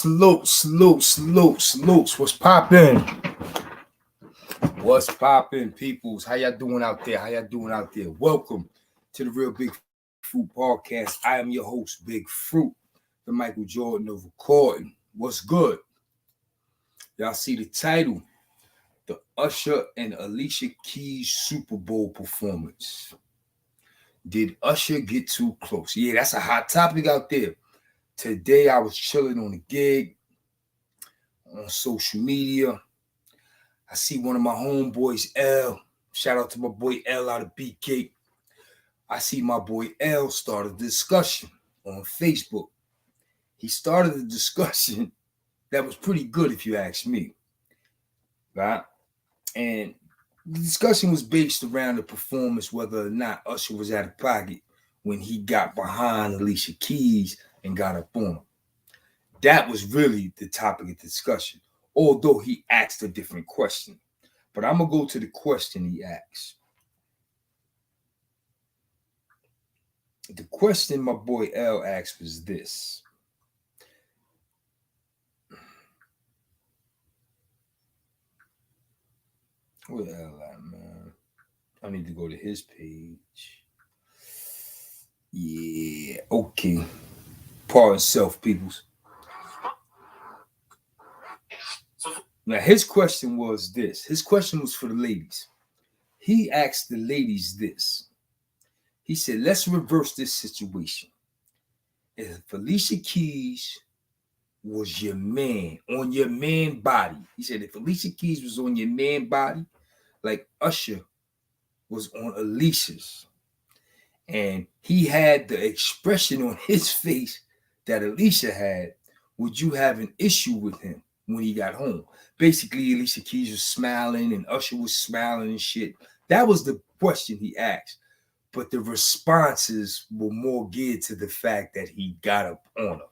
Salutes. What's poppin'? What's poppin', peoples? How y'all doing out there? Welcome to the Real Big Fruit Podcast. I am your host, Big Fruit, the Michael Jordan of recording. What's good? Y'all see the title, the Usher and Alicia Keys Super Bowl performance. Did Usher get too close? Yeah, that's a hot topic out there. Today I was chilling on a gig on social media. I see one of my homeboys, L. Shout out to my boy L out of BK. I see my boy L start a discussion on Facebook. He started a discussion that was pretty good, if you ask me. Right? And the discussion was based around the performance, whether or not Usher was out of pocket when he got behind Alicia Keys and got up on him. That was really the topic of discussion, although he asked a different question. But I'm going to go to the question he asked. The question my boy L asked was this. Where L at, man? I need to go to his page. Yeah, okay. Pardon self, peoples. Now, his question was this. His question was for the ladies. He asked the ladies this. He said, let's reverse this situation. If Alicia Keys was your man, on your man body, he said, if Alicia Keys was on your man body, like Usher was on Alicia's, and he had the expression on his face that Alicia had, would you have an issue with him when he got home? Basically, Alicia Keys was smiling and Usher was smiling and shit. That was the question he asked. But the responses were more geared to the fact that he got up on her.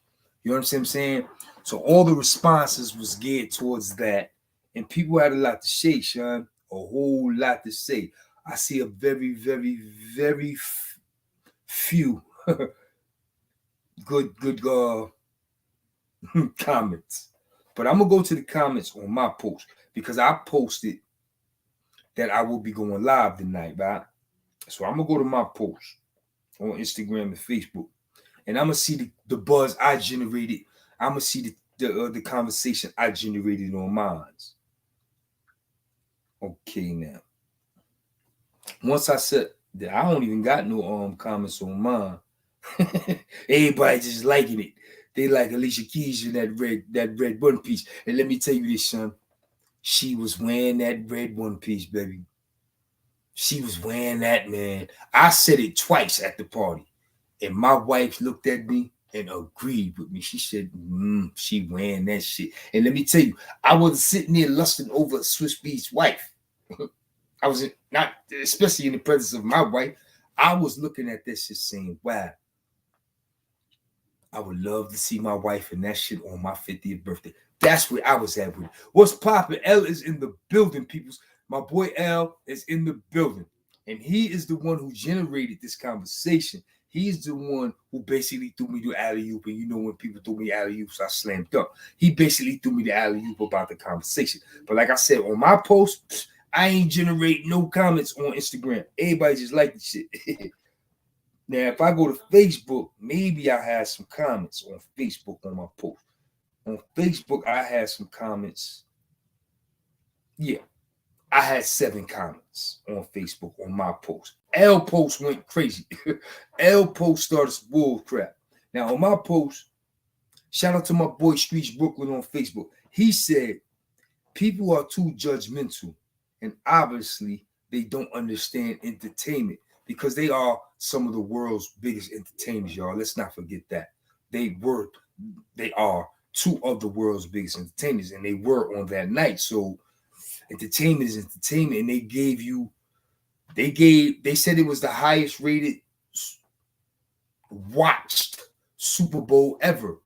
You know what I'm saying? So all the responses was geared towards that. And people had a lot to say, Sean. A whole lot to say. I see a very, very, very few good comments. But I'm going to go to the comments on my post because I posted that I will be going live tonight, right? So I'm going to go to my post on Instagram and Facebook, and I'm going to see the buzz I generated. I'm going to see the conversation I generated on mine. Okay, now. Once I said that I don't even got no comments on mine. Everybody just liking it. They like Alicia Keys in that red one piece. And let me tell you this, son. She was wearing that red one piece, baby. She was wearing that, man. I said it twice at the party. And my wife looked at me and agreed with me. She said, she wearing that shit. And let me tell you, I wasn't sitting there lusting over Swiss Beats' wife. I was not, especially in the presence of my wife. I was looking at this shit saying, wow, I would love to see my wife in that shit on my 50th birthday. That's where I was at with it. What's poppin'? L is in the building, peoples. My boy L is in the building. And he is the one who generated this conversation. He's the one who basically threw me the alley-oop. And you know when people threw me alley-oops, I slammed dunk. He basically threw me the alley-oop about the conversation. But like I said, on my post, I ain't generate no comments on Instagram. Everybody just like the shit. Now, if I go to Facebook, maybe I had some comments on Facebook on my post. On Facebook, I had some comments. Yeah, I had 7 comments on Facebook on my post. L post went crazy. L post started some bull crap. Now, on my post, shout out to my boy Streets Brooklyn on Facebook. He said, people are too judgmental, and obviously they don't understand entertainment because they are some of the world's biggest entertainers, y'all. Let's not forget that. They are 2 of the world's biggest entertainers, and they were on that night. So entertainment is entertainment, and they said it was the highest rated watched Super Bowl ever.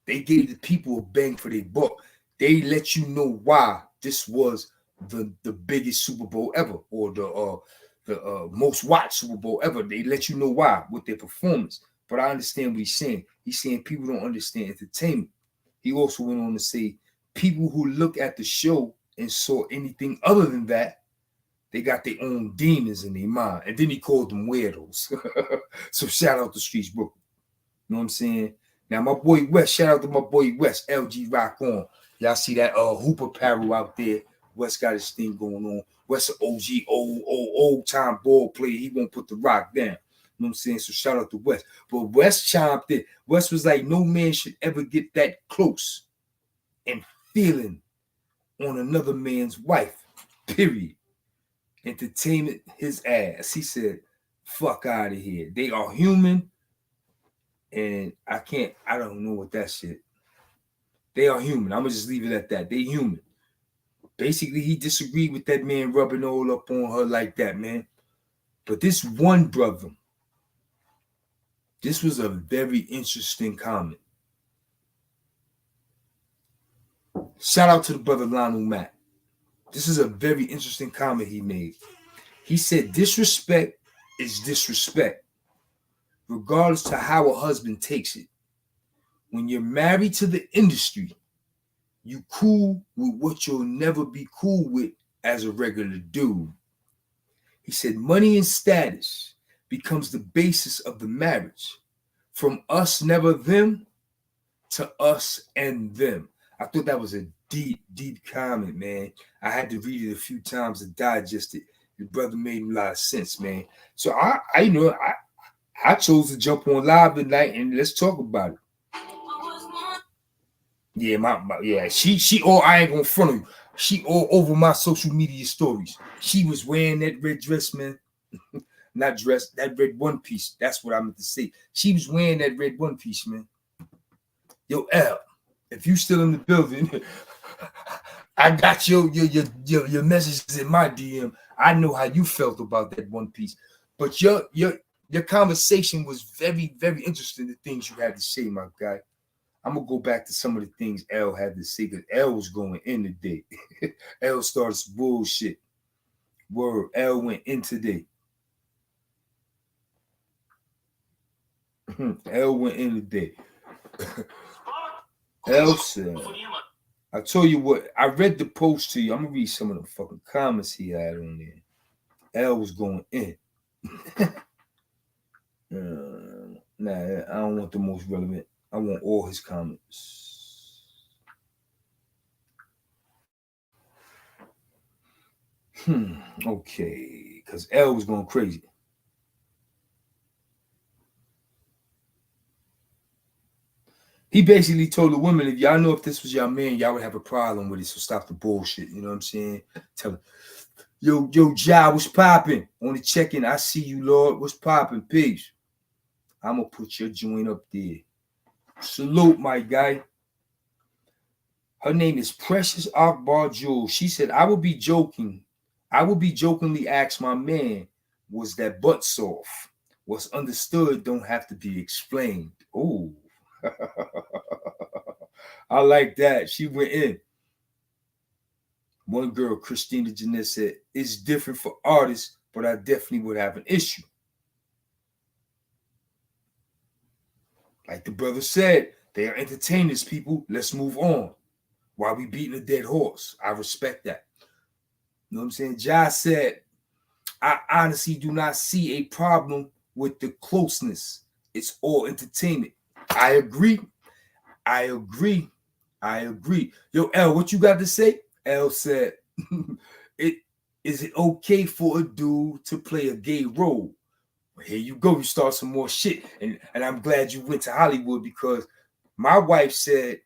They gave the people a bang for their buck. They let you know why this was the biggest Super Bowl ever, or the most watched Super Bowl ever. They let you know why with their performance. But I understand what he's saying. He's saying people don't understand entertainment. He also went on to say, people who look at the show and saw anything other than that, they got their own demons in their mind. And then he called them weirdos. So shout out to Streets Brooklyn. You know what I'm saying? Now, my boy West, shout out to my boy West, LG Rock On. Y'all see that hoop apparel out there. West got his thing going on. West an OG, old time ball player. He won't put the rock down. You know what I'm saying? So shout out to West. But West chimed in. West was like, no man should ever get that close and feeling on another man's wife. Period. Entertainment his ass. He said, fuck out of here. They are human. And I don't know what that shit. They are human. I'm going to just leave it at that. They human. Basically, he disagreed with that man rubbing all up on her like that, man. But this one brother, this was a very interesting comment. Shout out to the brother Lionel Mack. This is a very interesting comment he made. He said, disrespect is disrespect, regardless to how a husband takes it. When you're married to the industry, you cool with what you'll never be cool with as a regular dude. He said, money and status becomes the basis of the marriage. From us, never them, to us and them. I thought that was a deep comment, man. I had to read it a few times to digest it. The brother made a lot of sense, man. So I chose to jump on live tonight and let's talk about it. Yeah, she all, I ain't gonna front of you. She all over my social media stories. She was wearing that red dress, man. Not dress, that red one piece. That's what I meant to say. She was wearing that red one piece, man. Yo, L, if you still in the building, I got your messages in my DM. I know how you felt about that one piece. But your conversation was very, very interesting, the things you had to say, my guy. I'm going to go back to some of the things L had to say, because L was going in today. L started some bullshit. Word, L went in today. L went in today. L said, I told you what, I read the post to you. I'm going to read some of the fucking comments he had on there. L was going in. Nah, I don't want the most relevant. I want all his comments. Okay, because L was going crazy. He basically told the women, if y'all know if this was your man, y'all would have a problem with it, so stop the bullshit. You know what I'm saying? Tell him, yo, Ja, what's popping? On the check-in, I see you, Lord. What's popping? Peace. I'm going to put your joint up there. Salute, my guy. Her name is Precious Akbar Jewel. She said, I would be jokingly asked my man, was that butt soft? What's understood don't have to be explained. Oh. I like that. She went in. One girl, Christina Jeanette, said, it's different for artists, but I definitely would have an issue. Like the brother said, they are entertainers, people. Let's move on. While we beating a dead horse. I respect that. You know what I'm saying? Ja said, I honestly do not see a problem with the closeness. It's all entertainment. I agree. Yo, L, what you got to say? L said, is it okay for a dude to play a gay role? Well, here you go. You start some more shit. And I'm glad you went to Hollywood, because my wife said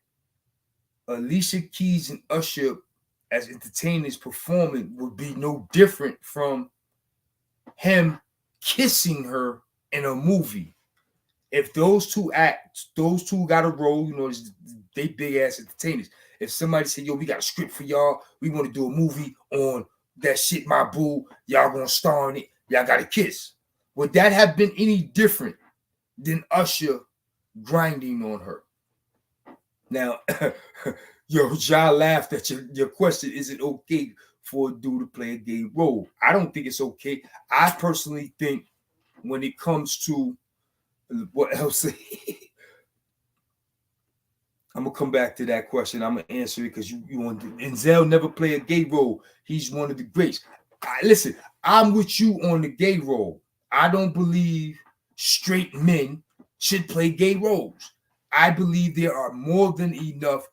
Alicia Keys and Usher as entertainers performing would be no different from him kissing her in a movie. If those two got a role, you know, they big ass entertainers. If somebody said, yo, we got a script for y'all, we want to do a movie on that shit, my boo, y'all gonna star in it, y'all got to kiss. Would that have been any different than Usher grinding on her? Now, yo, Ja laughed at your question. Is it okay for a dude to play a gay role? I don't think it's okay. I personally think when it comes to what else, I'm gonna come back to that question. I'm gonna answer it because you want Denzel never play a gay role. He's one of the greats. Listen, I'm with you on the gay role. I don't believe straight men should play gay roles. I believe there are more than enough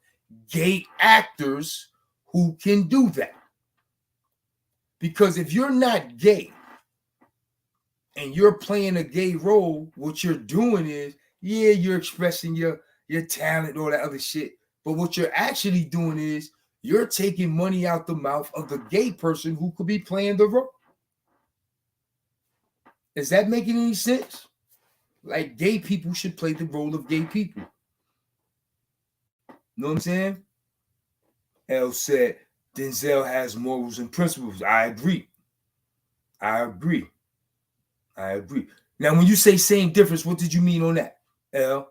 gay actors who can do that. Because if you're not gay and you're playing a gay role, what you're doing is, yeah, you're expressing your talent, all that other shit. But what you're actually doing is you're taking money out the mouth of the gay person who could be playing the role. Is that making any sense? Like, gay people should play the role of gay people. Know what I'm saying? L said, Denzel has morals and principles. I agree. Now, when you say same difference, what did you mean on that, L?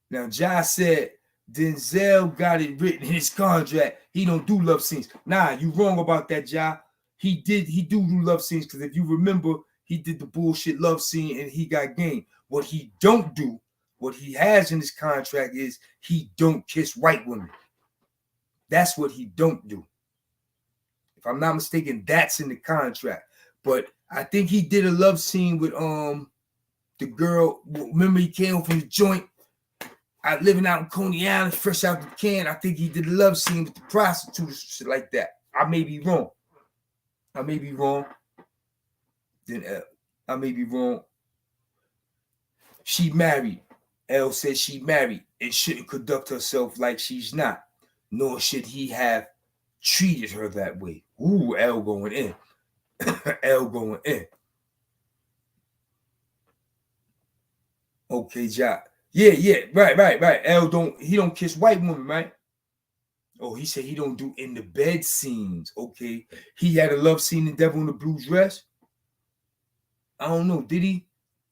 Now, Ja said, Denzel got it written in his contract. He don't do love scenes. Nah, you wrong about that, Ja. He do love scenes, because if you remember, he did the bullshit love scene and he got game. What he don't do, what he has in his contract is he don't kiss white women. That's what he don't do. If I'm not mistaken, that's in the contract. But I think he did a love scene with the girl. Remember, he came home from the joint, living out in Coney Island, fresh out the can. I think he did a love scene with the prostitute, shit like that. I may be wrong. Then I may be wrong. She married. L says she married and shouldn't conduct herself like she's not, nor should he have treated her that way. Ooh, L going in. L going in. Okay, Ja. Yeah, right. L don't kiss white women, right? Oh, he said he don't do in the bed scenes. Okay. He had a love scene in Devil in the Blue Dress. I don't know, did he?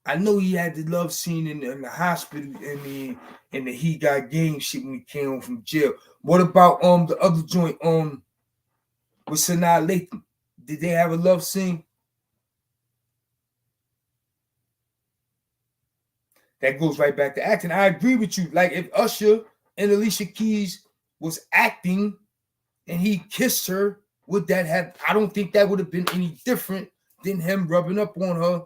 I know he had the love scene in the hospital in the He Got Game shit when he came home from jail. What about the other joint with Sanaa Lathan? Did they have a love scene? That goes right back to acting. I agree with you. Like, if Usher and Alicia Keys was acting and he kissed her, would that have? I don't think that would have been any different than him rubbing up on her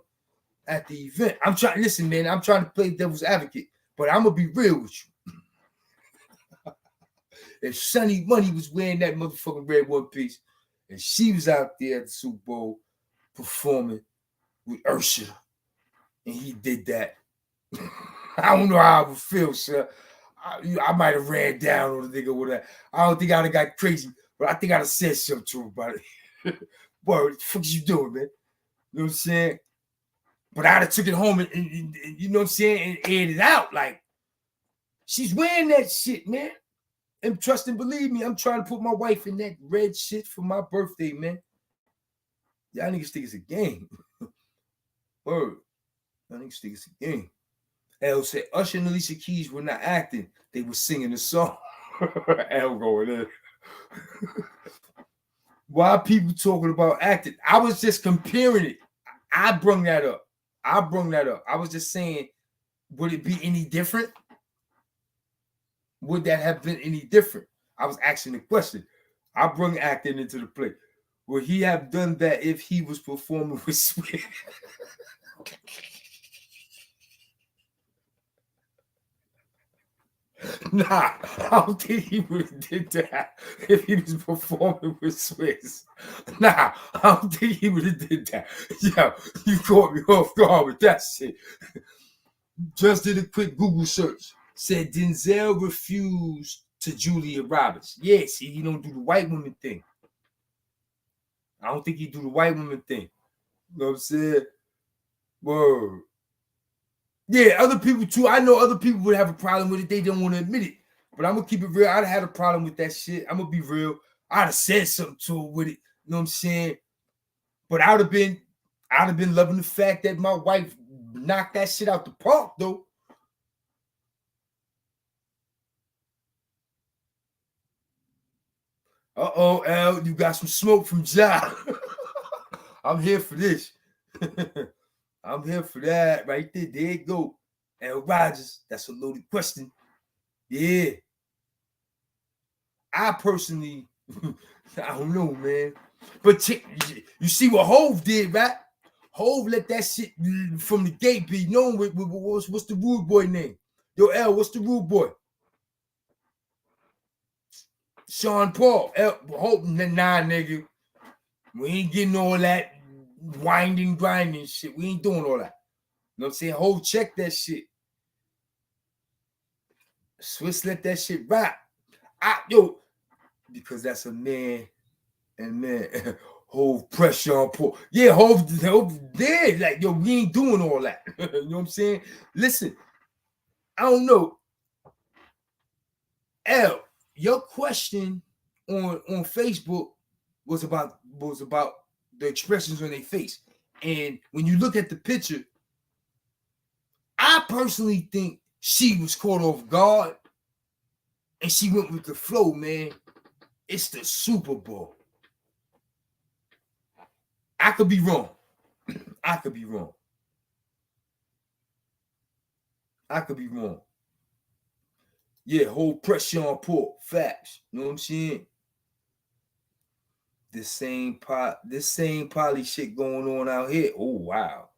at the event. I'm trying. Listen, man. I'm trying to play devil's advocate, but I'm gonna be real with you. If Sonny Money was wearing that motherfucking red one piece, and she was out there at the Super Bowl performing with Usher, and he did that, I don't know how I would feel, sir. I might have ran down on the nigga with that. I don't think I'd have got crazy, but I think I'd have said something to him about it. Boy, what the fuck you doing, man? You know what I'm saying? But I'd have took it home and you know what I'm saying, and aired it out. Like, she's wearing that shit, man. And trust and believe me, I'm trying to put my wife in that red shit for my birthday, man. Y'all niggas think it's a game. Word. Y'all niggas think it's a game. L said Usher and Alicia Keys were not acting. They were singing the song. L going in. Why people talking about acting? I was just comparing it. I brung that up. I was just saying, would it be any different? Would that have been any different? I was asking the question. I brung acting into the play. Would he have done that if he was performing with Swiss? Nah, I don't think he would have did that if he was performing with Swiss. Nah, I don't think he would have did that. Yo, you caught me off guard with that shit. Just did a quick Google search. Said Denzel refused to Julia Roberts. Yeah, see, he don't do the white woman thing. I don't think he do the white woman thing. You know what I'm saying? Word. Yeah, other people too. I know other people would have a problem with it. They don't want to admit it. But I'm gonna keep it real. I'd have had a problem with that shit. I'm gonna be real. I'd have said something to her with it. You know what I'm saying? But I'd have been loving the fact that my wife knocked that shit out the park, though. Uh-oh, L, you got some smoke from Ja. I'm here for this. I'm here for that right there. There you go. L Rogers, that's a loaded question. Yeah. I personally, I don't know, man. But you see what Hove did, right? Hove let that shit from the gate be known with what's the rude boy name? Yo, L, what's the rude boy? Sean Paul. L, Hove, nah, nigga. We ain't getting all that winding, grinding shit. We ain't doing all that. You know what I'm saying? Hove, check that shit. Swiss let that shit rock. Because that's a man, and man, Hove pressure on Paul. Yeah, Hove did. Like, yo, we ain't doing all that. You know what I'm saying? Listen, I don't know. L, your question on Facebook was about the expressions on their face. And when you look at the picture, I personally think she was caught off guard and she went with the flow, man. It's the Super Bowl. I could be wrong. I could be wrong. Yeah, whole pressure on Paul. Facts. You know what I'm saying? This same poly shit going on out here. Oh, wow.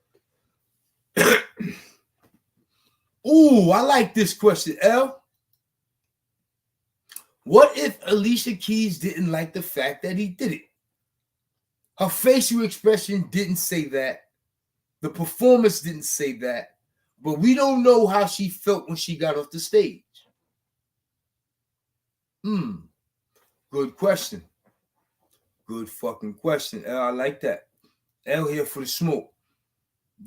Ooh, I like this question, L. What if Alicia Keys didn't like the fact that he did it? Her facial expression didn't say that. The performance didn't say that. But we don't know how she felt when she got off the stage. Good question. Good fucking question. L, I like that. L here for the smoke.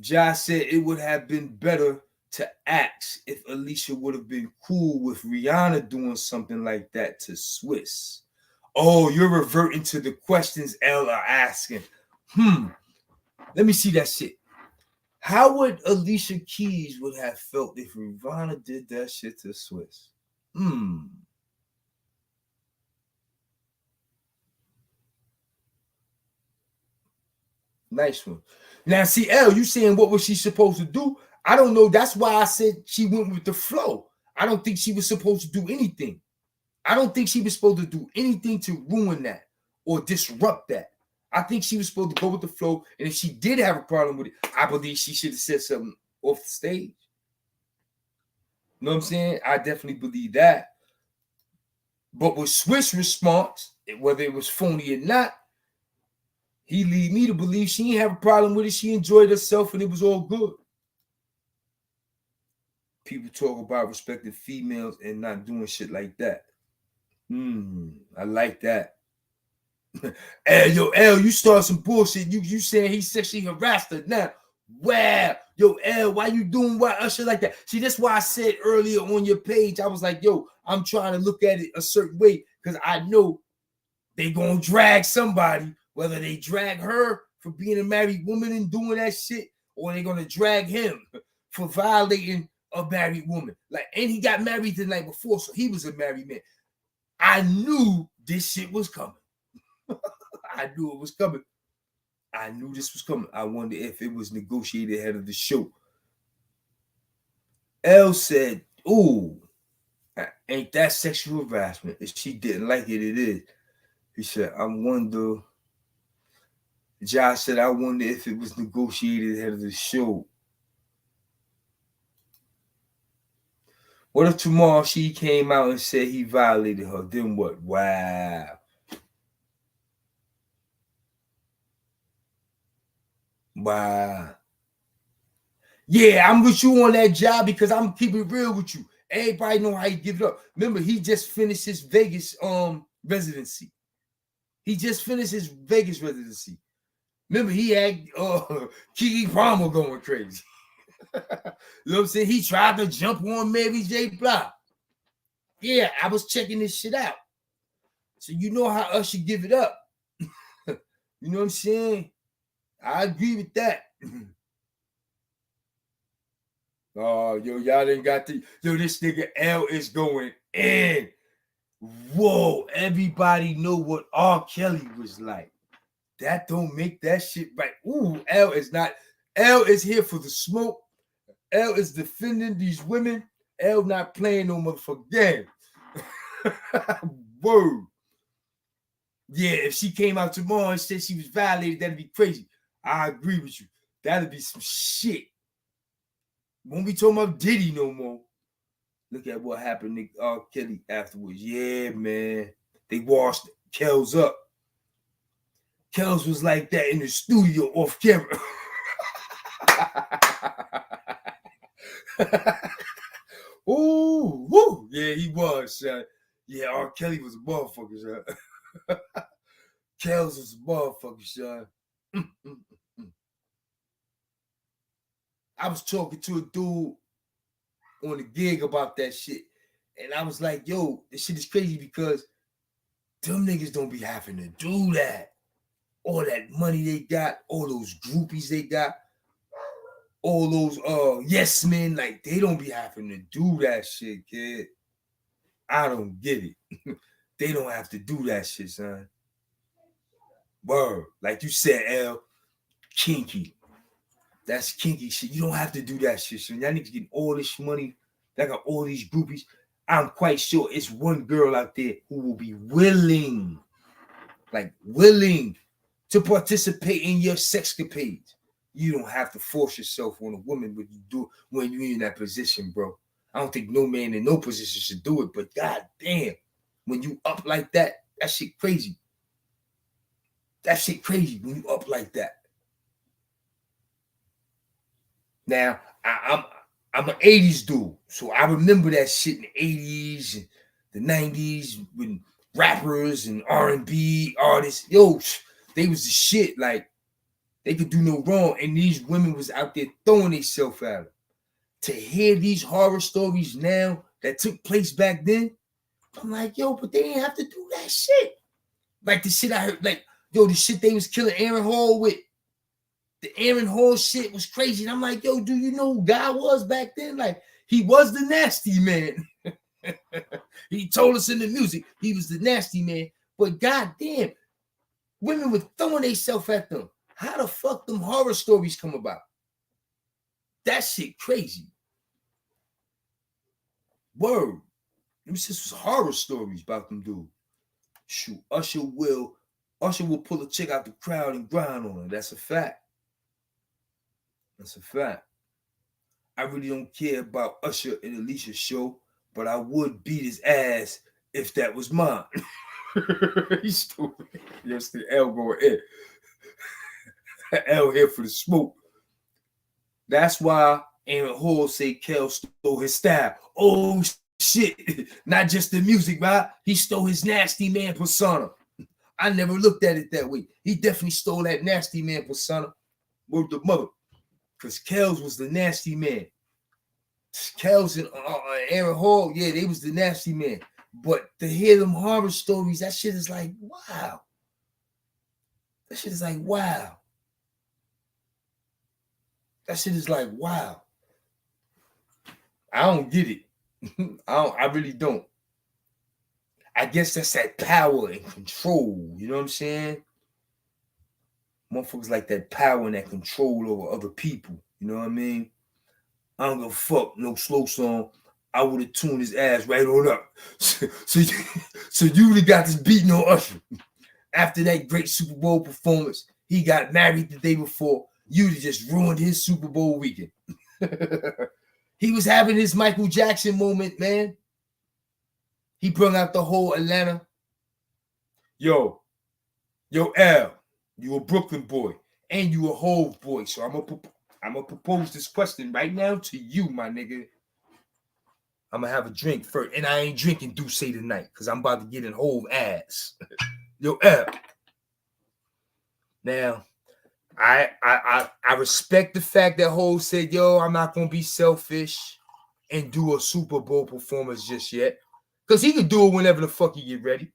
Josh said it would have been better to ask if Alicia would have been cool with Rihanna doing something like that to Swiss. Oh, you're reverting to the questions L are asking. Let me see that shit. How would Alicia Keys would have felt if Rihanna did that shit to Swiss? Nice one. Now, see, L, you saying what was she supposed to do? I don't know. That's why I said she went with the flow. I don't think she was supposed to do anything. I don't think she was supposed to do anything to ruin that or disrupt that. I think she was supposed to go with the flow. And if she did have a problem with it, I believe she should have said something off the stage. You know what I'm saying? I definitely believe that. But with Swiss' response, whether it was phony or not, he lead me to believe she didn't have a problem with it. She enjoyed herself and it was all good. People talk about respecting females and not doing shit like that. I like that. Yo, L, you start some bullshit. You saying he sexually harassed her now. Wow. Yo, L, why you doing why Usher like that? See, that's why I said earlier on your page, I was like, yo, I'm trying to look at it a certain way because I know they gonna drag somebody, whether they drag her for being a married woman and doing that shit, or they gonna drag him for violating a married woman. Like, and he got married the night before, so he was a married man. I knew this shit was coming. I knew it was coming. I knew this was coming. I wonder if it was negotiated ahead of the show. L said, ooh, ain't that sexual harassment? If she didn't like it, it is. He said, I wonder. Josh said, I wonder if it was negotiated ahead of the show. What if tomorrow she came out and said he violated her? Then what? Wow. Yeah, I'm with you on that job because I'm keeping it real with you. Everybody know how he give it up. Remember, he just finished his Vegas residency. Remember, he had Keke Palmer going crazy. You know what I'm saying? He tried to jump on Mary J. Blige. Yeah, I was checking this shit out. So you know how Usher give it up. You know what I'm saying? I agree with that. Oh, yo, y'all didn't got to. Yo, this nigga L is going in. Whoa, everybody know what R. Kelly was like. That don't make that shit right. Ooh, L is not. L is here for the smoke. L is defending these women. L not playing no motherfucking game. Word. Yeah, if she came out tomorrow and said she was violated, that'd be crazy. I agree with you. That'd be some shit. Won't be talking about Diddy no more. Look at what happened to Kelly afterwards. Yeah, man. They washed Kels up. Kels was like that in the studio off camera. Ooh, woo. Yeah, he was, son. Yeah, R. Kelly was a motherfucker, son. Kels was a motherfucker, son. I was talking to a dude on the gig about that shit. And I was like, yo, this shit is crazy because them niggas don't be having to do that. All that money they got, all those groupies they got, all those yes men, like they don't be having to do that shit, kid. I don't get it. They don't have to do that shit, son. Word. Like you said, L, kinky. That's kinky shit. You don't have to do that shit, son. Y'all need to get all this money. They got all these groupies. I'm quite sure it's one girl out there who will be willing to participate in your sexcapades. You don't have to force yourself on a woman when you're in that position, bro. I don't think no man in no position should do it, but god damn, when you up like that, that shit crazy. That shit crazy when you up like that. Now, I'm an 80s dude, so I remember that shit in the 80s and the 90s when rappers and R&B artists, yo, they was the shit. Like, they could do no wrong, and these women was out there throwing themselves at them. To hear these horror stories now that took place back then, I'm like, yo, but they didn't have to do that shit. Like the shit I heard, like, yo, the shit they was killing Aaron Hall with. The Aaron Hall shit was crazy. And I'm like, yo, do you know who God was back then? Like, he was the nasty man. He told us in the music he was the nasty man. But goddamn, women were throwing themselves at them. How the fuck them horror stories come about? That shit crazy. Word. Them shit was horror stories about them dudes. Shoot, Usher will pull a chick out the crowd and grind on her. That's a fact. That's a fact. I really don't care about Usher and Alicia's show, but I would beat his ass if that was mine. He's stupid. Yes, the L going in. L here for the smoke. That's why Aaron Hall say Kel stole his style. Oh shit. Not just the music, right? He stole his nasty man persona. I never looked at it that way. He definitely stole that nasty man persona. Word the mother. Because Kels was the nasty man. Kels and Aaron Hall, yeah, they was the nasty man. But to hear them horror stories, that shit is like, wow. That shit is like, wow. That shit is like, wow. I don't get it. I really don't. I guess that's that power and control. You know what I'm saying? Motherfuckers like that power and that control over other people. You know what I mean? I don't give a fuck. No slow song. I would have tuned his ass right on up. So you would have got this beating on Usher. After that great Super Bowl performance, he got married the day before. You'd have just ruined his Super Bowl weekend. He was having his Michael Jackson moment, man. He brought out the whole Atlanta. Yo, L, you a Brooklyn boy, and you a Hove boy. So I'm gonna propose this question right now to you, my nigga. I'm gonna have a drink first, and I ain't drinking Douce tonight because I'm about to get in Hove ass. Yo, L. Now, I respect the fact that Hove said, yo, I'm not gonna be selfish and do a Super Bowl performance just yet. Because he could do it whenever the fuck he get ready.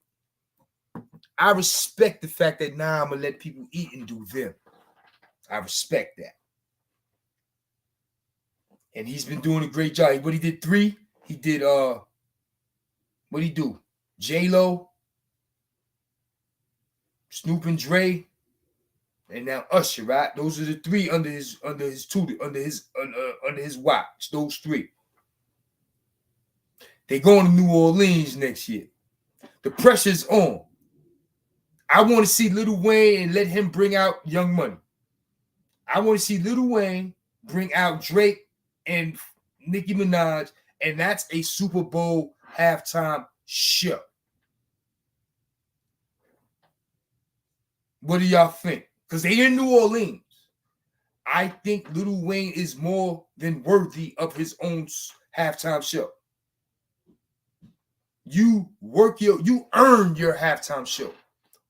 I respect the fact that now I'm gonna let people eat and do them. I respect that. And he's been doing a great job. What he did 3, he did what he do? J-Lo, Snoop and Dre, and now Usher, right? Those are the 3 under his watch. Those 3. They going to New Orleans next year. The pressure's on. I want to see Lil Wayne and let him bring out Young Money. I want to see Lil Wayne bring out Drake and Nicki Minaj, and that's a Super Bowl halftime show. What do y'all think? Because they in New Orleans. I think Lil Wayne is more than worthy of his own halftime show. You earn your halftime show.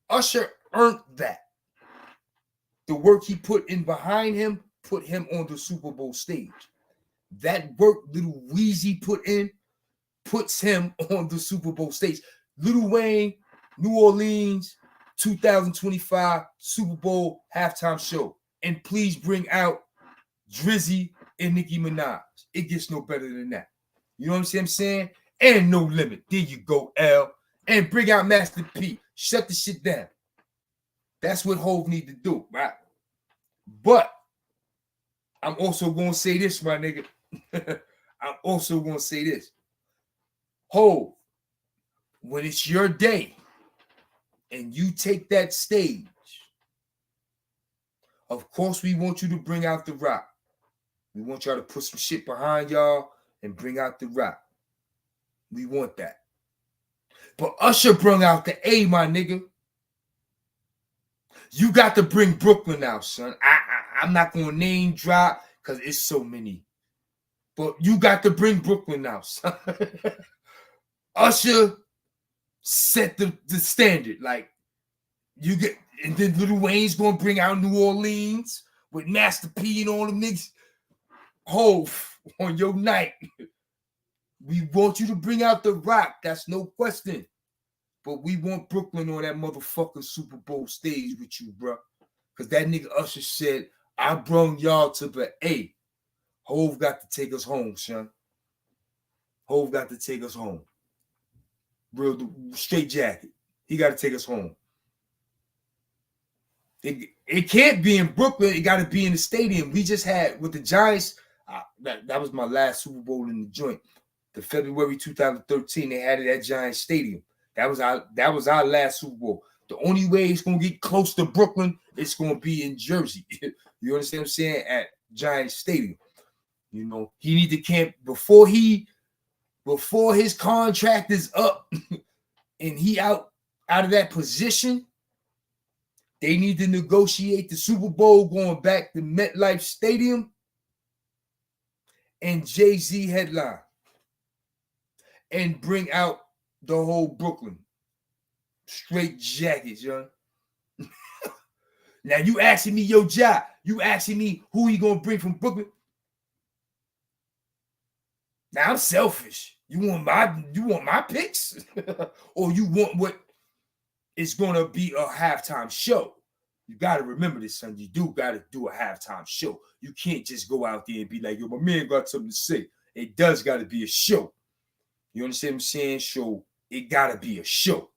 Usher earned that. The work he put in behind him put him on the Super Bowl stage. That work Lil Weezy put in puts him on the Super Bowl stage. Lil Wayne, New Orleans, 2025 Super Bowl halftime show. And please bring out Drizzy and Nicki Minaj. It gets no better than that. You know what I'm saying? And No Limit. There you go, L. And bring out Master P. Shut the shit down. That's what Hov need to do, right? But I'm also going to say this, my nigga. I'm also going to say this. Hov, when it's your day and you take that stage, of course we want you to bring out the rock. We want y'all to put some shit behind y'all and bring out the rock. We want that. But Usher brought out the A, my nigga. You got to bring Brooklyn out, son. I'm not going to name drop because it's so many. But you got to bring Brooklyn out, son. Usher set the standard. Like, you get, and then Lil Wayne's going to bring out New Orleans with Master P and all the niggas. Hov, on your night. We want you to bring out the rock. That's no question. But we want Brooklyn on that motherfucking Super Bowl stage with you, bro. Because that nigga Usher said, I brung y'all to the A. Hov got to take us home, son. Hov got to take us home. Real straight jacket. He got to take us home. It can't be in Brooklyn. It got to be in the stadium. We just had, with the Giants, that was my last Super Bowl in the joint. The February 2013, they had it at Giants Stadium. That was our last Super Bowl. The only way it's gonna get close to Brooklyn, it's gonna be in Jersey. You understand what I'm saying? At Giants Stadium. You know, he need to camp before his contract is up and he out of that position. They need to negotiate the Super Bowl going back to MetLife Stadium and Jay-Z headline and bring out the whole Brooklyn. Straight jackets, yo. Now you asking me, yo, Ja, you asking me who you gonna bring from Brooklyn? Now I'm selfish. You want my picks? Or you want what is gonna be a halftime show? You gotta remember this, son. You do gotta do a halftime show. You can't just go out there and be like, yo, my man got something to say. It does gotta be a show. You understand what I'm saying? So it gotta be a show.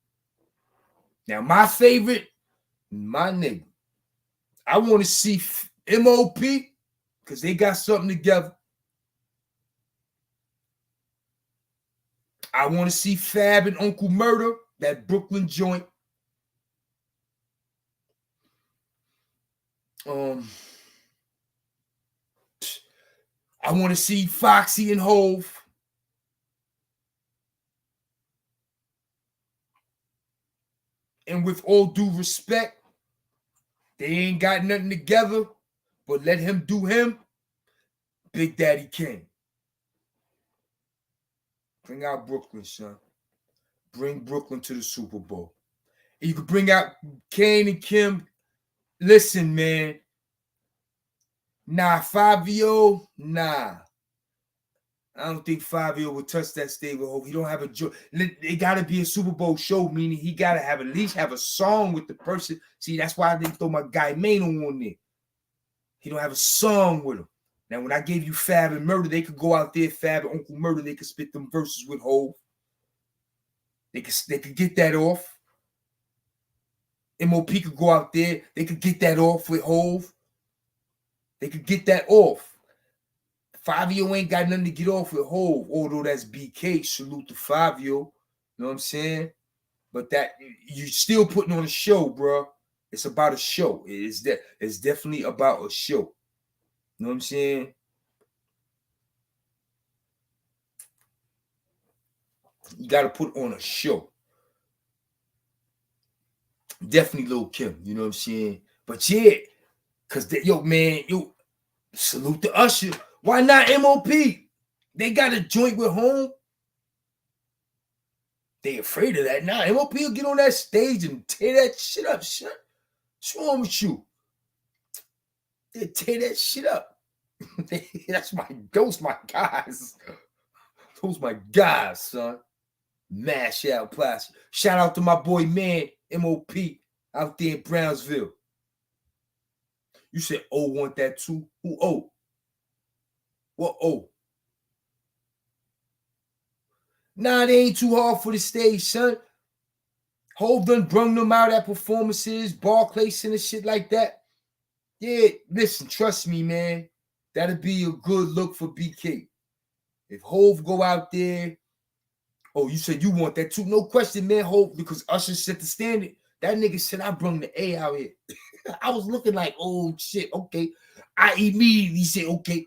Now, my favorite, my nigga, I want to see MOP because they got something together. I want to see Fab and Uncle Murder, that Brooklyn joint. I want to see Foxy and Hov. And with all due respect, they ain't got nothing together, but let him do him. Big Daddy Kane. Bring out Brooklyn, son. Bring Brooklyn to the Super Bowl. And you can bring out Kane and Kim. Listen, man. Nah, Fabio, nah. I don't think Fabio would touch that stage with Hov. He don't have a joy. It got to be a Super Bowl show, meaning he got to have at least have a song with the person. See, that's why I didn't throw my guy Mano on there. He don't have a song with him. Now, when I gave you Fab and Murder, they could go out there, Fab and Uncle Murder, they could spit them verses with Hov. They could get that off. MOP could go out there. They could get that off with Hov. They could get that off. Fabio ain't got nothing to get off with Hov, although that's BK. Salute to Fabio. You know what I'm saying? but that you still putting on a show, bro. It's about a show. It's definitely about a show. You know what I'm saying? You got to put on a show. Definitely Lil Kim, you know what I'm saying? But yeah, because yo, man, yo, salute to Usher. Why not MOP? They got a joint with Home. They afraid of that. Nah, MOP will get on that stage and tear that shit up. Shut. What's wrong with you? They tear that shit up. Those my guys. Those my guys, son. Mash out plastic. Shout out to my boy, man, MOP, out there in Brownsville. You said O want that too? Who O? What O? Nah, they ain't too hard for the stage, son. Hov done brung them out at performances, Barclays and shit like that. Yeah, listen, trust me, man. That'll be a good look for BK. If Hov go out there, oh, you said you want that too? No question, man, Hov, because Usher set the standard. That nigga said, I brung the A out here. I was looking like, oh, shit, okay. I immediately said, okay,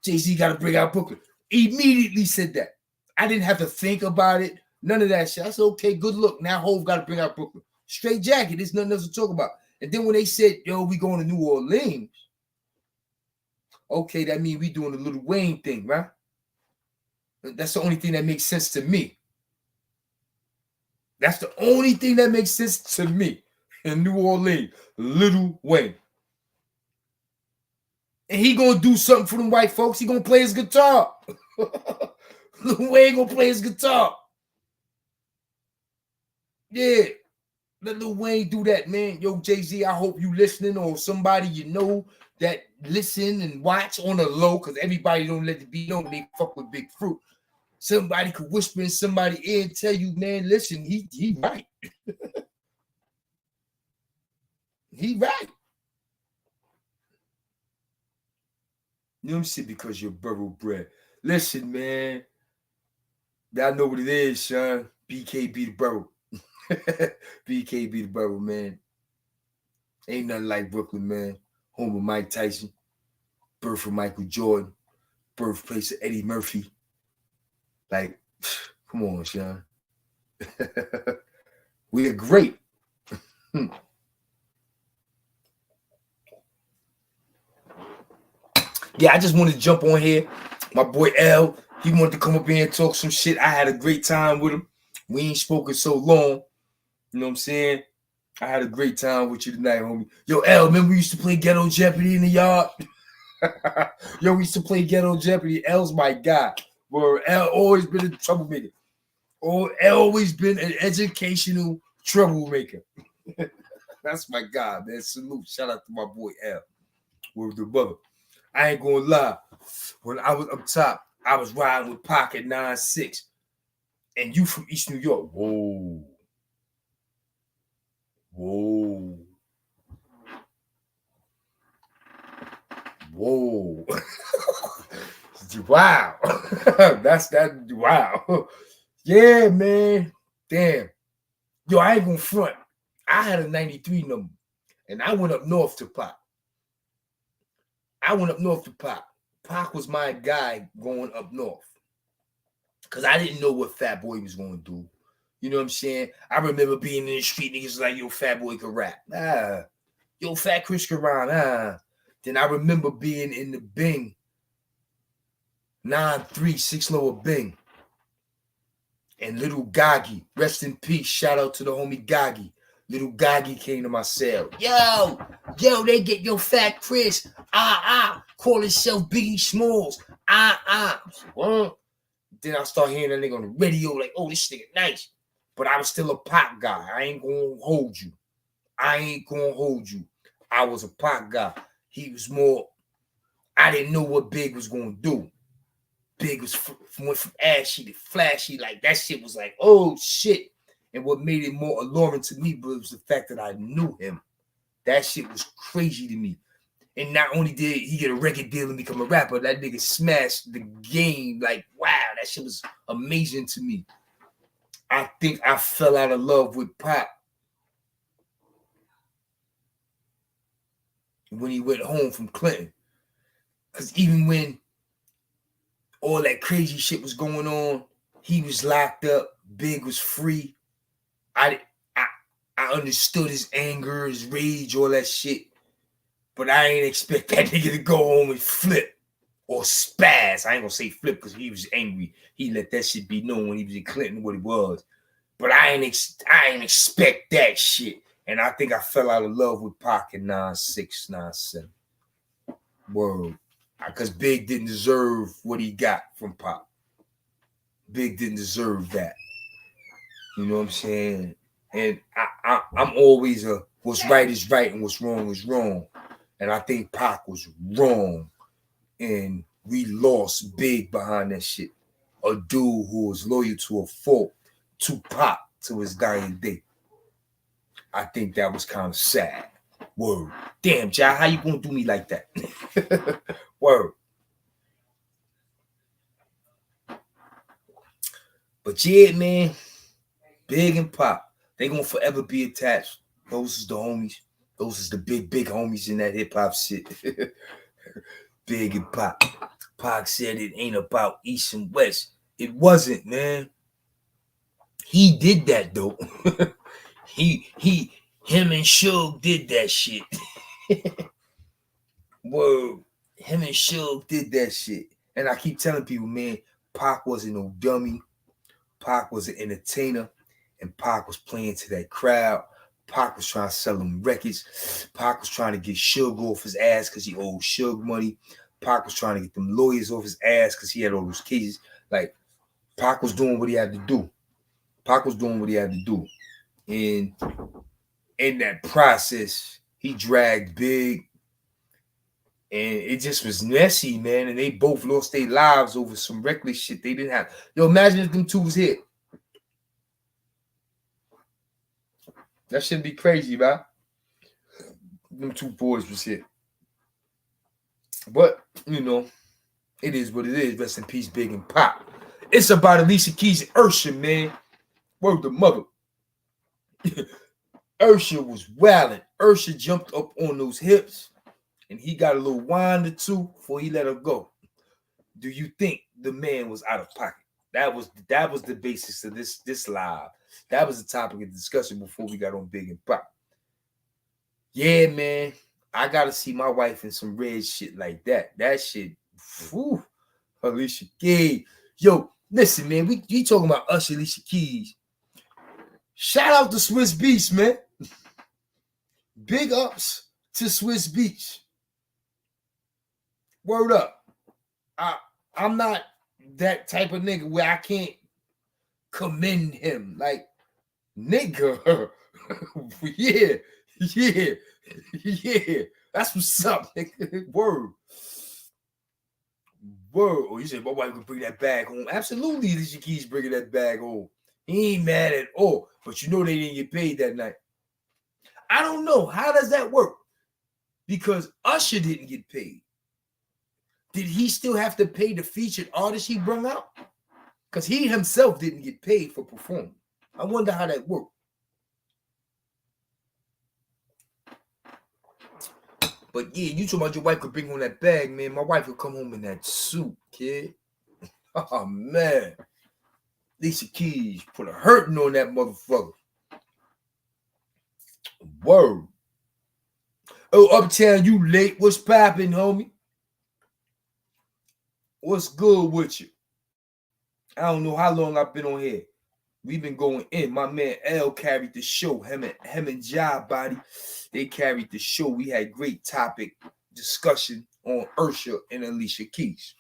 Jay-Z got to bring out Brooklyn. Immediately said that. I didn't have to think about it. None of that shit. I said, okay, good look. Now Hov got to bring out Brooklyn. Straight jacket. There's nothing else to talk about. And then when they said, yo, we going to New Orleans, okay, that means we doing the Lil Wayne thing, right? That's the only thing that makes sense to me. That's the only thing that makes sense to me in New Orleans. Lil Wayne. And he gonna do something for them white folks. He gonna play his guitar. Lil Wayne gonna play his guitar. Yeah. Let Lil Wayne do that, man. Yo, Jay-Z, I hope you listening, or somebody you know that listen and watch on the low, because everybody don't let it be known they fuck with Big Fruit. Somebody could whisper in somebody's ear and tell you, man, listen, he right. He right. You know what I'm saying? Because you're borough bred. Listen, man. Y'all know what it is, son. BKB the borough. BKB the borough, man. Ain't nothing like Brooklyn, man. Home of Mike Tyson. Birth of Michael Jordan. Birthplace of Eddie Murphy. Like, come on, Sean. We are great. Yeah, I just wanted to jump on here. My boy L, he wanted to come up here and talk some shit. I had a great time with him. We ain't spoken so long. You know what I'm saying? I had a great time with you tonight, homie. Yo, L, remember we used to play Ghetto Jeopardy in the yard? Yo, we used to play Ghetto Jeopardy. L's my guy. Bro, L always been a troublemaker. L always been an educational troublemaker. That's my guy, man. Salute. Shout out to my boy L. With the brother. I ain't gonna lie. When I was up top, I was riding with Pac at 9-6. And you from East New York. Whoa. Whoa. Whoa. Wow. That's that. Wow. Yeah, man. Damn. Yo, I ain't gonna front. I had a 93 number. And I went up north to Pac. Pac was my guy going up north. Because I didn't know what Fat Boy was going to do. You know what I'm saying? I remember being in the street, niggas like, yo, Fat Boy can rap. Yo, Fat Chris can rhyme. Then I remember being in the Bing. 9-3, 6 lower Bing. And Little Gaggy. Rest in peace. Shout out to the homie Gaggy. Little Gaggy came to my cell. Yo, they get your Fat Chris. Call himself Biggie Smalls. What? Then I start hearing that nigga on the radio, like, oh, this nigga nice. But I was still a Pac guy. I ain't gonna hold you. I was a Pac guy. He was more, I didn't know what Big was gonna do. Big was went from ashy to flashy. Like, that shit was like, oh, shit. And what made it more alluring to me was the fact that I knew him. That shit was crazy to me. And not only did he get a record deal and become a rapper, that nigga smashed the game. Like, wow, that shit was amazing to me. I think I fell out of love with Pop when he went home from Clinton. Because even when all that crazy shit was going on, he was locked up, Big was free. I understood his anger, his rage, all that shit. But I ain't expect that nigga to go home and flip or spaz. I ain't gonna say flip because he was angry. He let that shit be known when he was in Clinton what he was. But I ain't expect that shit. And I think I fell out of love with Pac in 96, 97. Word. Because Big didn't deserve what he got from Pac. Big didn't deserve that. You know what I'm saying? And I'm always a what's right is right and what's wrong is wrong. And I think Pac was wrong. And we lost Big behind that shit. A dude who was loyal to a fault, to Pac, to his dying day. I think that was kind of sad. Word. Damn, Jai, how you gonna do me like that? Word. But yeah, man, Big and Pac, they gonna forever be attached. Those is the homies. Those is the big homies in that hip hop shit. Big and Pac. Pac said it ain't about East and West. It wasn't, man. He did that though. Him and Suge did that shit. Whoa, him and Suge did that shit. And I keep telling people, man, Pac wasn't no dummy. Pac was an entertainer. And Pac was playing to that crowd. Pac was trying to sell them records. Pac was trying to get Suge off his ass because he owed Suge money. Pac was trying to get them lawyers off his ass because he had all those cases. Like, Pac was doing what he had to do. Pac was doing what he had to do. And in that process, he dragged Big. And it just was messy, man. And they both lost their lives over some reckless shit they didn't have. Yo, imagine if them two was hit. That shouldn't be crazy, man. Them two boys was hit. But, you know, it is what it is. Rest in peace, Big and Pac. It's about Alicia Keys and Usher, man. Word to mother. Usher was wilding. Usher jumped up on those hips. And he got a little wine or two before he let her go. Do you think the man was out of pocket? That was the basis of this live. That was the topic of discussion before we got on Big and Pac. Yeah, man. I gotta see my wife in some red shit like that. That shit, whew, Alicia Keys. Yo, listen, man. We talking about Usher, Alicia Keys. Shout out to Swiss Beach, man. Big ups to Swiss Beach. Word up. I'm not that type of nigga where I can't commend him. Like, nigga. yeah. That's what's up, nigga. Word. Oh, you said my wife could bring that bag home. Absolutely, Alicia Keys bringing that bag home. He ain't mad at all. But you know they didn't get paid that night. I don't know. How does that work? Because Usher didn't get paid. Did he still have to pay the featured artist he brought out? Because he himself didn't get paid for performing. I wonder how that worked. But yeah, you talking about your wife could bring home that bag, man. My wife would come home in that suit, kid. Oh, man. Alicia Keys put a hurting on that motherfucker. Word. Oh, Uptown, you late. What's popping, homie? What's good with you? I don't know how long I've been on here. We've been going in. My man L carried the show. Him and Job Body, they carried the show. We had great topic discussion on Usher and Alicia Keys.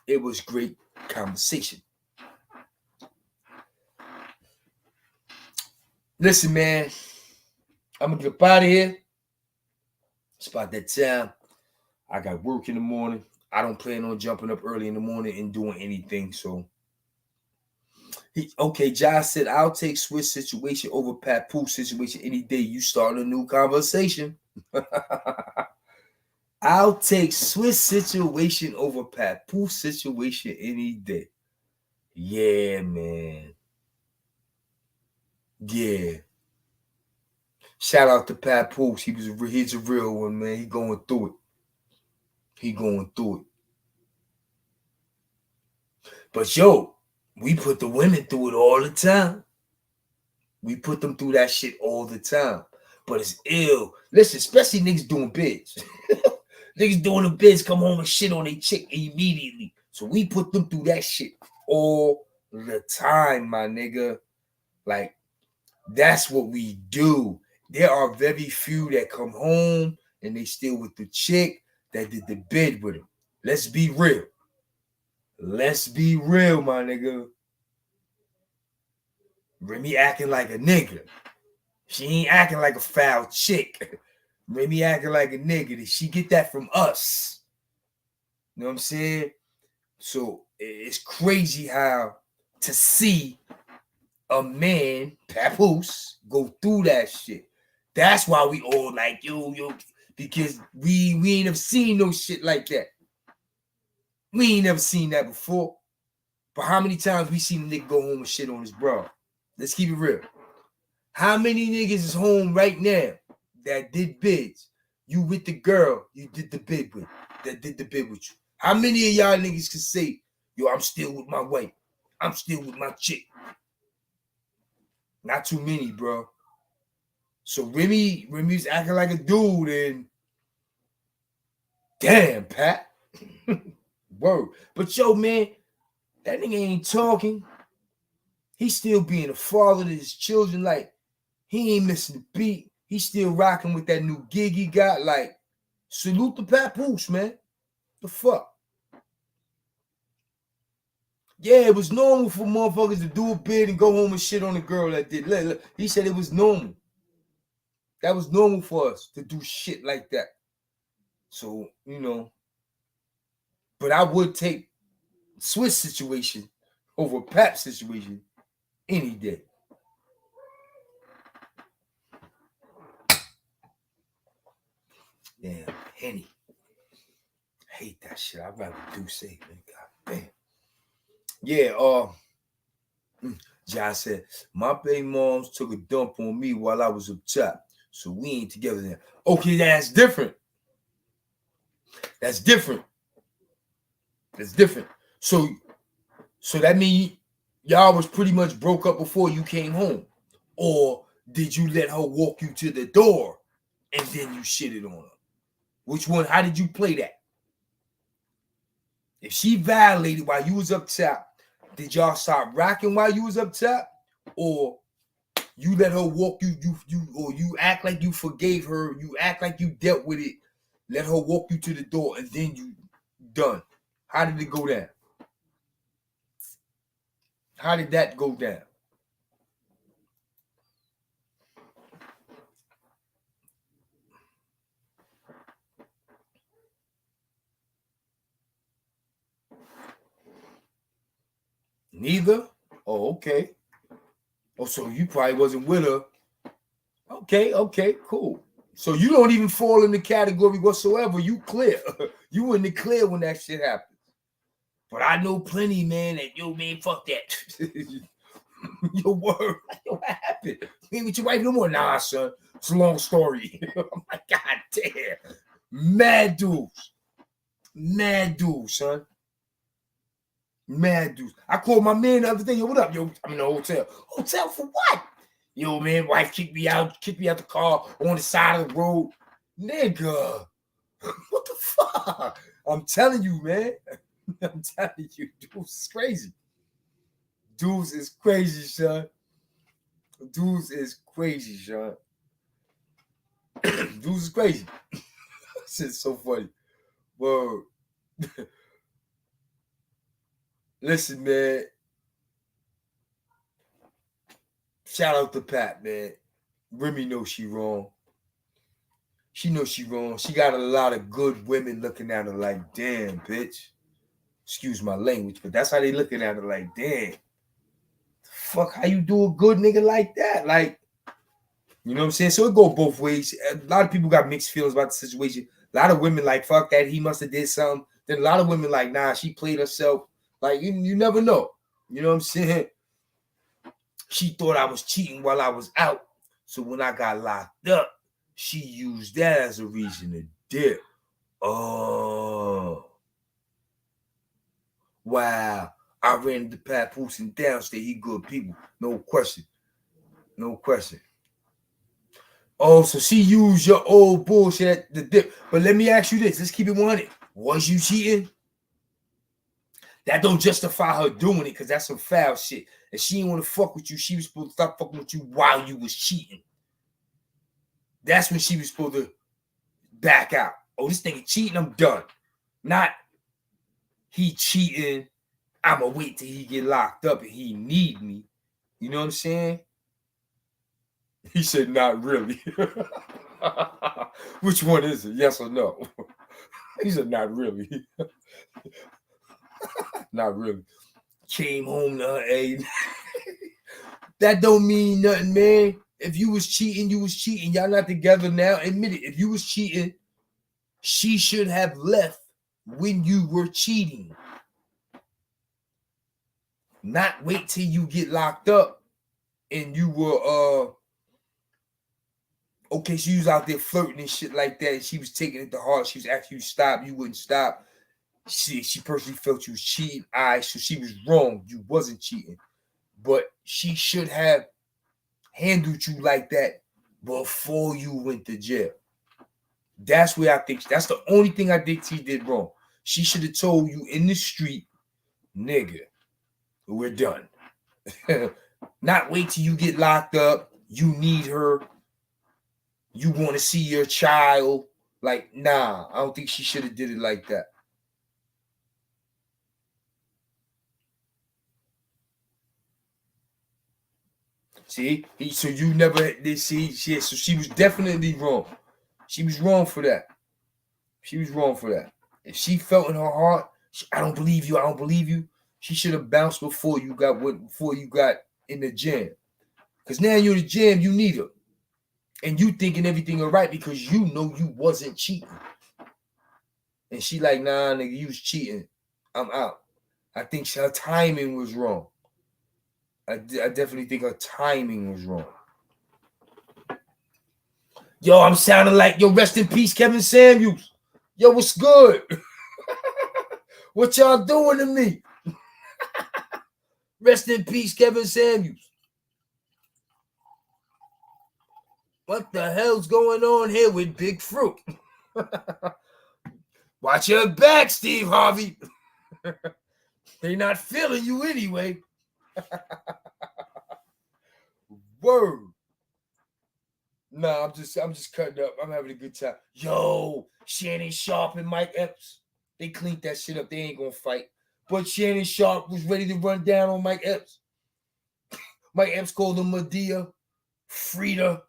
It was great conversation. Listen, man, I'm gonna get up out of here. It's about that time. I got work in the morning. I don't plan on jumping up early in the morning and doing anything. So, okay, Josh said, I'll take Swiss situation over Papoose situation any day. You start a new conversation. I'll take Swiss situation over Papoose situation any day. Yeah, man. Yeah. Shout out to Papoose. He's a real one, man. He going through it. But yo, we put the women through it all the time. We put them through that shit all the time. But it's ill. Listen, especially niggas doing bids. Niggas doing the bids come home and shit on their chick immediately. So we put them through that shit all the time, my nigga. Like, that's what we do. There are very few that come home and they still with the chick that did the bid with him. Let's be real. Let's be real, my nigga. Remy acting like a nigga. She ain't acting like a foul chick. Remy acting like a nigga. Did she get that from us? You know what I'm saying? So it's crazy how to see a man, Papoose, go through that shit. That's why we all like, yo, because we ain't never seen no shit like that. We ain't never seen that before. But how many times we seen a nigga go home and shit on his bro? Let's keep it real. How many niggas is home right now that did bids? You with the girl you did the bid with, that did the bid with you. How many of y'all niggas can say, yo, I'm still with my wife. I'm still with my chick. Not too many, bro. So Remy's acting like a dude, and damn, Pat. Word. But yo, man, that nigga ain't talking. He's still being a father to his children. Like, he ain't missing the beat. He's still rocking with that new gig he got. Like, salute the Papoose, man. The fuck? Yeah, it was normal for motherfuckers to do a bid and go home and shit on the girl that did. Look, he said it was normal. That was normal for us to do shit like that. So, you know. But I would take Swiss situation over Pap's situation any day. Damn, Henny. I hate that shit. I'd rather do say, man. God damn. Yeah, Josh said, my baby moms took a dump on me while I was up top. So we ain't together now. Okay, that's different. That's different. So that means y'all was pretty much broke up before you came home. Or did you let her walk you to the door and then you shitted on her? Which one? How did you play that? If she violated while you was up top, did y'all start rocking while you was up top? Or you let her walk or you act like you forgave her, you act like you dealt with it, let her walk you to the door, and then you done? How did it go down? How did that go down? Neither? Oh, okay. Oh, so you probably wasn't with her. Okay, cool. So you don't even fall in the category whatsoever. You clear. You in the clear when that shit happens. But I know plenty, man, that, yo, man, fuck that. Your word. Yo, what happened? You ain't with your wife no more? Nah, son. It's a long story. I'm like, God damn. Mad dudes, son. Mad dudes. I called my man the other day. Yo, what up? Yo, I'm in the hotel. Hotel for what? Yo, man, wife kicked me out the car on the side of the road. Nigga, what the fuck? I'm telling you, man. I'm telling you, dudes is crazy. Dudes is crazy, son. Dudes is crazy, son. Dudes is crazy. This is so funny. Whoa. Listen, man. Shout out to Pat, man. Remy knows she wrong. She knows she wrong. She got a lot of good women looking at her like, damn, bitch. Excuse my language, but that's how they looking at her like, damn. Fuck, how you do a good nigga like that? Like, you know what I'm saying? So it go both ways. A lot of people got mixed feelings about the situation. A lot of women like, fuck that, he must have did something. Then a lot of women like, nah, she played herself. Like, you never know. You know what I'm saying? She thought I was cheating while I was out. So when I got locked up, she used that as a reason to dip. Oh. Wow. I ran into Papoose and Downstate. He good people. No question. No question. Oh, so she used your old bullshit at the dip. But let me ask you this. Let's keep it 100. Was you cheating? That don't justify her doing it, because that's some foul shit. And she didn't want to fuck with you. She was supposed to stop fucking with you while you was cheating. That's when she was supposed to back out. Oh, this nigga cheating, I'm done. Not he cheating, I'ma wait till he get locked up and he need me. You know what I'm saying? He said, not really. Which one is it? Yes or no? He said, not really. Not really. Came home to her aid. That don't mean nothing, man. If you was cheating, you was cheating. Y'all not together now. Admit it. If you was cheating, she should have left when you were cheating. Not wait till you get locked up and you were okay, she was out there flirting and shit like that, and she was taking it to heart. She was asking you to stop, you wouldn't stop. She personally felt you was cheating. All right, so she was wrong. You wasn't cheating. But she should have handled you like that before you went to jail. That's where I think, that's the only thing I think she did wrong. She should have told you in the street, nigga, we're done. Not wait till you get locked up. You need her. You want to see your child. Like, nah, I don't think she should have did it like that. See, so you never did see. So she was definitely wrong. She was wrong for that. She was wrong for that. If she felt in her heart, I don't believe you. I don't believe you. She should have bounced before you got in the jam. Because now you're in the jam, you need her. And you thinking everything all right because you know you wasn't cheating. And she like, nah, nigga, you was cheating. I'm out. I think her timing was wrong. I definitely think her timing was wrong. Yo, I'm sounding like, yo, rest in peace, Kevin Samuels. Yo, what's good? What y'all doing to me? Rest in peace, Kevin Samuels. What the hell's going on here with Big Fruit? Watch your back, Steve Harvey. They not feeling you anyway. Word. Nah, I'm just cutting up. I'm having a good time. Yo, Shannon Sharp and Mike Epps. They cleaned that shit up. They ain't gonna fight. But Shannon Sharp was ready to run down on Mike Epps. Mike Epps called him Medea, Frida,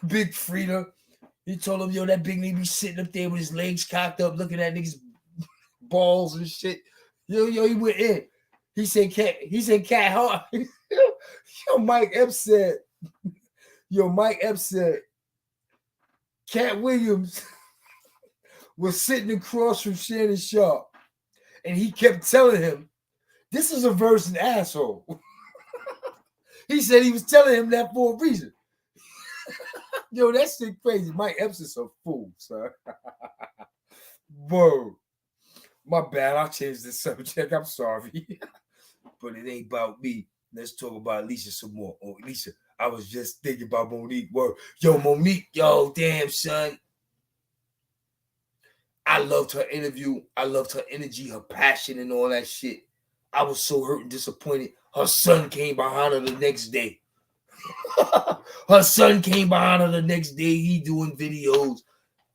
Big Frida. He told him, yo, that big nigga be sitting up there with his legs cocked up, looking at niggas' balls and shit. Yo, he went in. He said cat hard. Yo, Mike Epps said, Cat Williams was sitting across from Shannon Sharp, and he kept telling him, this is a virgin asshole. He said he was telling him that for a reason. Yo, that shit crazy. Mike Epps is a fool, son. Whoa. My bad. I'll change the subject. I'm sorry. But it ain't about me. Let's talk about Alicia some more. Oh, Alicia, I was just thinking about Monique. Word. Yo, Monique. Yo, damn, son. I loved her interview. I loved her energy, her passion, and all that shit. I was so hurt and disappointed. Her son came behind her the next day. Her son came behind her the next day. He doing videos.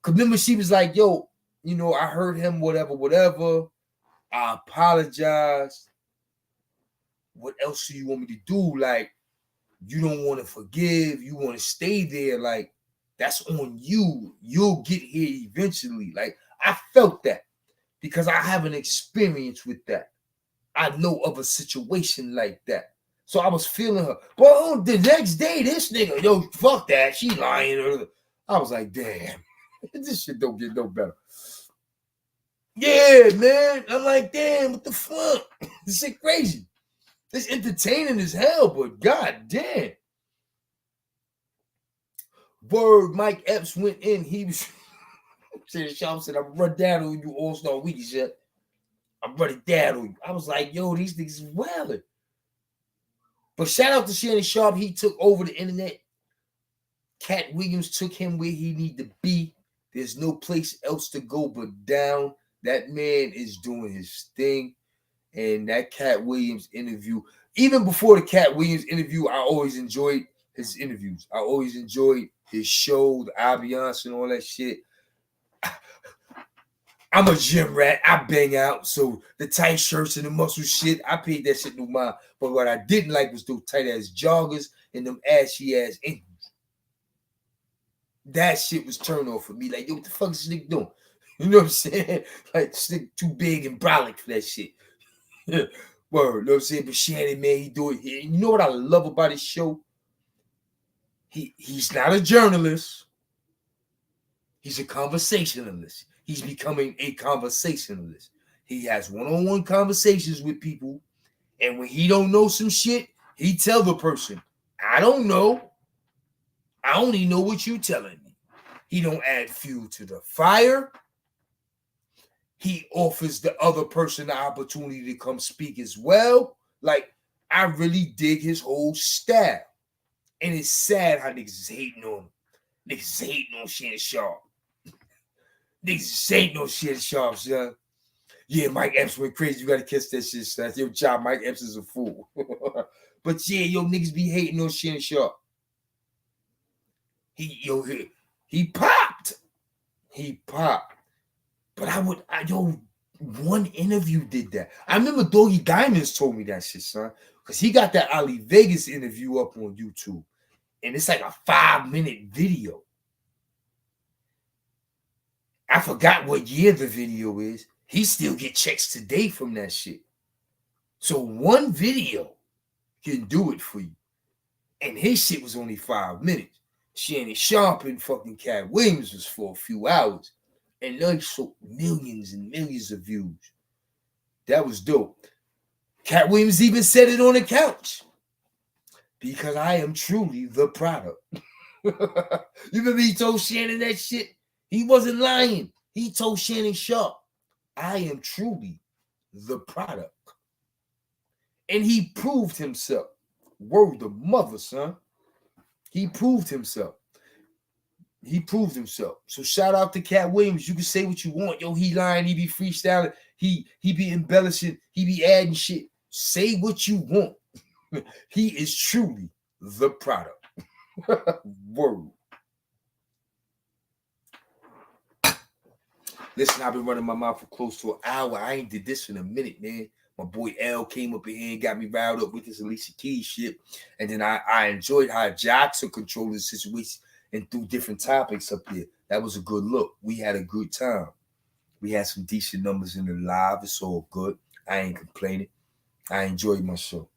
Cause remember, she was like, yo, you know, I heard him, whatever. I apologize. What else do you want me to do? Like, you don't want to forgive. You want to stay there. Like, that's on you. You'll get here eventually. Like, I felt that because I have an experience with that. I know of a situation like that. So I was feeling her. But on the next day, this nigga, yo, fuck that. She lying. I was like, damn. This shit don't get no better. Yeah, man. I'm like, damn, what the fuck? This shit crazy. It's entertaining as hell, but god damn. Word, Mike Epps went in. He was said, I'm run down on you All-Star Weekend shit. I'm running down on you. I was like, yo, these niggas is wilding. But shout out to Shannon Sharp. He took over the internet. Cat Williams took him where he need to be. There's no place else to go but down. That man is doing his thing. And that Cat Williams interview, even before the Cat Williams interview, I always enjoyed his interviews. I always enjoyed his show, the ambiance and all that shit. I'm a gym rat. I bang out. So the tight shirts and the muscle shit, I paid that shit no mind. But what I didn't like was those tight ass joggers and them ashy ass interviews. That shit was turn off for me. Like, yo, what the fuck is this nigga doing? You know what I'm saying? Like, this nigga too big and brolic for that shit. Word, you know what I'm saying? But Shannon, man, he do it. You know what I love about his show? He's not a journalist. He's a conversationalist. He's becoming a conversationalist. He has one-on-one conversations with people. And when he don't know some shit, he tell the person, I don't know. I only know what you telling me. He don't add fuel to the fire. He offers the other person the opportunity to come speak as well. Like, I really dig his whole style. And it's sad how niggas is hating on him. Niggas is hating on Shannon Sharp. Niggas is hating on Shannon Sharp, son. Yeah, Mike Epps went crazy. You gotta catch that shit, son. Yo, child, Mike Epps is a fool. But yeah, yo, niggas be hating on Shannon Sharp. He popped. He popped. But one interview did that. I remember Doggy Diamonds told me that shit, son. Because he got that Ali Vegas interview up on YouTube. And it's like a 5-minute video. I forgot what year the video is. He still get checks today from that shit. So one video can do it for you. And his shit was only 5 minutes. Shannon Sharp and fucking Cat Williams was for a few hours. And they sold millions and millions of views. That was dope. Cat Williams even said it on the couch. Because I am truly the product. You remember he told Shannon that shit? He wasn't lying. He told Shannon Sharp, I am truly the product. And he proved himself. Word the mother, son. He proved himself. He proved himself. So shout out to Cat Williams. You can say what you want. Yo, he lying. He be freestyling. He be embellishing. He be adding shit. Say what you want. He is truly the product. Word. Listen, I've been running my mouth for close to an hour. I ain't did this in a minute, man. My boy L came up in here and got me riled up with this Alicia Keys shit. And then I enjoyed how Ja took control of the situation and threw different topics up there. That was a good look. We had a good time. We had some decent numbers in the live. It's all good. I ain't complaining. I enjoyed my show.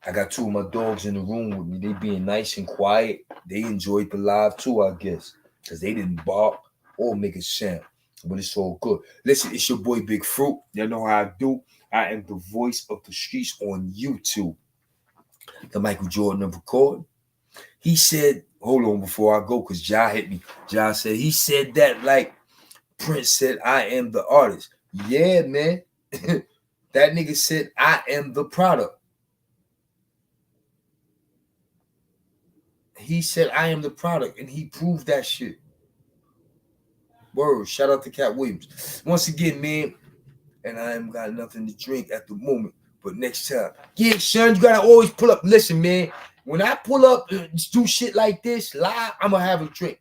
I got 2 of my dogs in the room with me. They being nice and quiet. They enjoyed the live too, I guess. Because they didn't bark or make a sound. But it's all good. Listen, it's your boy Big Fruit. Y'all know how I do. I am the voice of the streets on YouTube. The Michael Jordan of recording. He said, hold on before I go, because Ja hit me. Ja said, he said that like Prince said, I am the artist. Yeah, man. That nigga said, I am the product. He said, I am the product, and he proved that shit. Word. Shout out to Cat Williams. Once again, man, and I ain't got nothing to drink at the moment, but next time. Yeah, son, you gotta always pull up. Listen, man, when I pull up and do shit like this live, I'm gonna have a drink.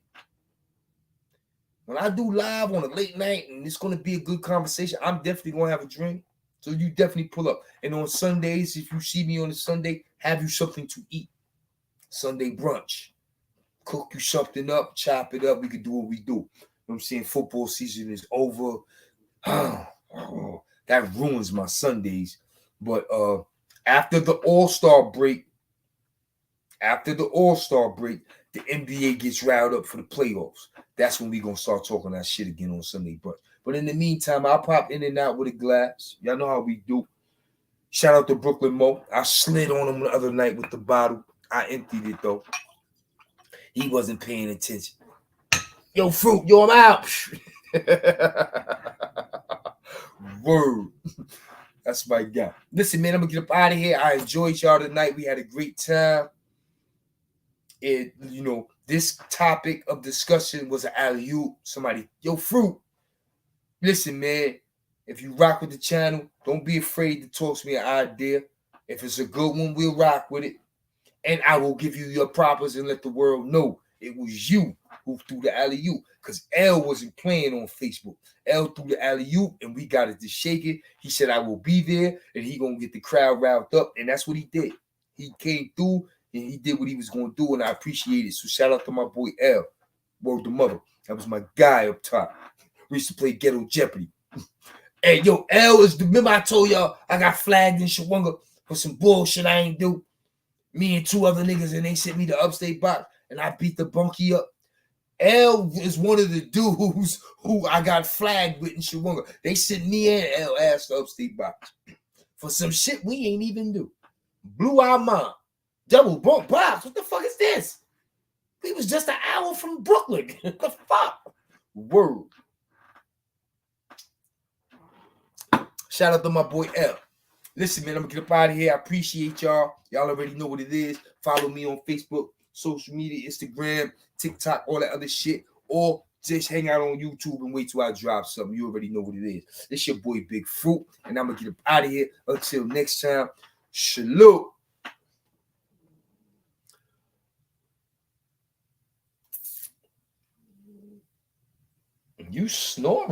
When I do live on a late night and it's gonna be a good conversation, I'm definitely gonna have a drink. So you definitely pull up. And on Sundays, if you see me on a Sunday, have you something to eat. Sunday brunch. Cook you something up, chop it up. We can do what we do. You know what I'm saying? Football season is over. That ruins my Sundays. But after the All-Star break, the NBA gets riled up for the playoffs. That's when we gonna start talking that shit again on Sunday brunch. But in the meantime, I'll pop in and out with a glass. Y'all know how we do. Shout out to Brooklyn Mo. I slid on him the other night with the bottle. I emptied it though. He wasn't paying attention. Yo, Fruit, yo, I'm out. Word. That's my guy. Listen, man, I'm gonna get up out of here. I enjoyed y'all tonight. We had a great time. It, you know, this topic of discussion was an alley-oop. Somebody, yo, Fruit. Listen, man. If you rock with the channel, don't be afraid to toss me an idea. If it's a good one, we'll rock with it. And I will give you your propers and let the world know it was you who threw the alley-oop. Because L wasn't playing on Facebook. L threw the alley-oop and we got it to shake it. He said, I will be there and he going to get the crowd riled up. And that's what he did. He came through and he did what he was going to do. And I appreciate it. So shout out to my boy L. Word the mother. That was my guy up top. We used to play Ghetto Jeopardy. Hey, yo, L is the, remember I told y'all I got flagged in Shawanga for some bullshit I ain't do? Me and two other niggas, and they sent me to upstate box, and I beat the bunkie up. L is one of the dudes who I got flagged with in Shawanga. They sent me and L ass to upstate box for some shit we ain't even do. Blew our mind. Double bump box. What the fuck is this? We was just an hour from Brooklyn. What the fuck? Word. Shout out to my boy L. Listen, man, I'm gonna get up out of here. I appreciate y'all. Y'all already know what it is. Follow me on Facebook, social media, Instagram, TikTok, all that other shit. Or just hang out on YouTube and wait till I drop something. You already know what it is. It's your boy Big Fruit, and I'm gonna get up out of here. Until next time, shalom. You snoring.